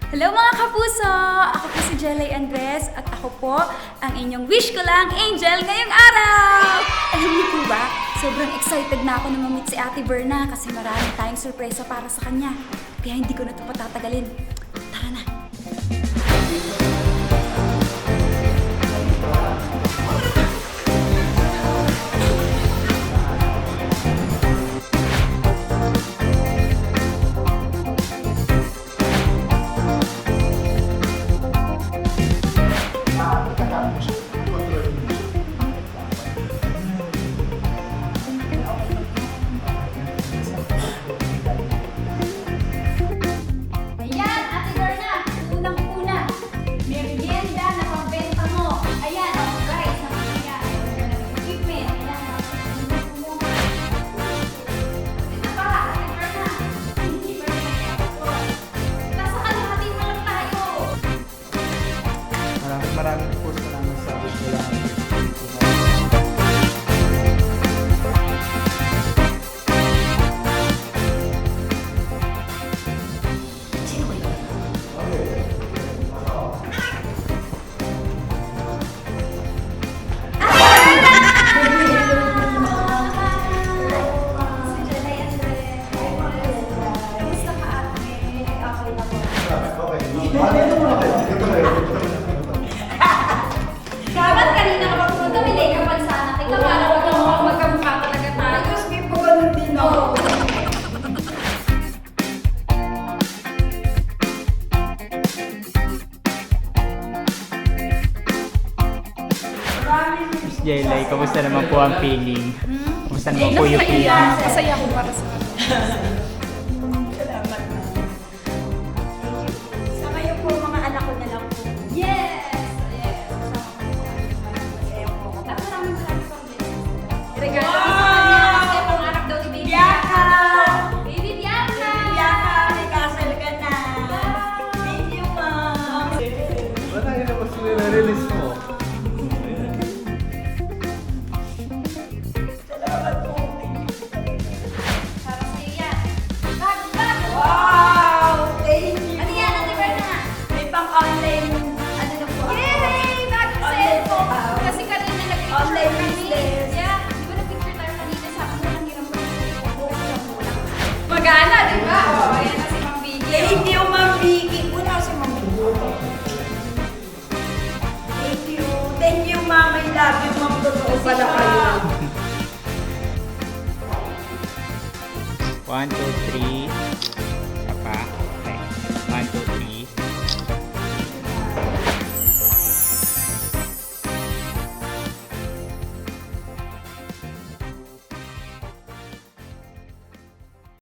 Hello mga kapuso! Ako po si Jelay Andres at ako po ang inyong wish ko lang angel ngayong araw! Alam niyo po ba, sobrang excited na ako na mamit si Ate Berna kasi marami tayong sorpresa para sa kanya. Kaya hindi ko na ito patatagalin. Tara na! Ayan, Ate Berna! Unang-una, merienda na pambenta mo. Ayan, guys, nakakaya. Equipment. Ayan, ito pa, Ate Berna. Hindi pa rin ako. Nasa kalahating na lang tayo. Maraming po salamat sa wish ko lang. Si Jelay Andres. Kumusta ka, Ate? Okay na po. Dapat kanina ka pa pumunta, may late ka pa sana. Kita para magkamukha talaga tayo. Kasi po ganun din ako. Miss Jelay, kamusta naman po ang feeling? Kamusta naman po yung feeling? Masaya ko para sa Salamat na. Sa kayo po, mga anak ko na lang po. Yes! Yes! Masaya po ako. Tapos maraming pang blessings. Regalo ko sa kanya kasi pangarap daw ni Baby Bianca! Baby Bianca! Bianca, may kasal ka na. Thank you, ma'am. Wala yun ako release mo. Salamat po. Para sa iyo yan. Bag! Bag! Wow! Thank you. Ano yan, Ate Berna? May pang-online, ano na po ako. Yay! Bagong cellphone! Kasi kanina nag-picture Online kami. business. Yeah. Di ba nag-picture tayo kanina? Sabi mo, ang hirap mo. Magana, di ba? Oo, ayan na si Mang Vicky. Thank you, Ma'am Vicky. Wala si Ma'am Vicky. Thank you. Thank you, Ma'am. I love you, Ma'am. Totoo pala kayo. 1, 2, 3.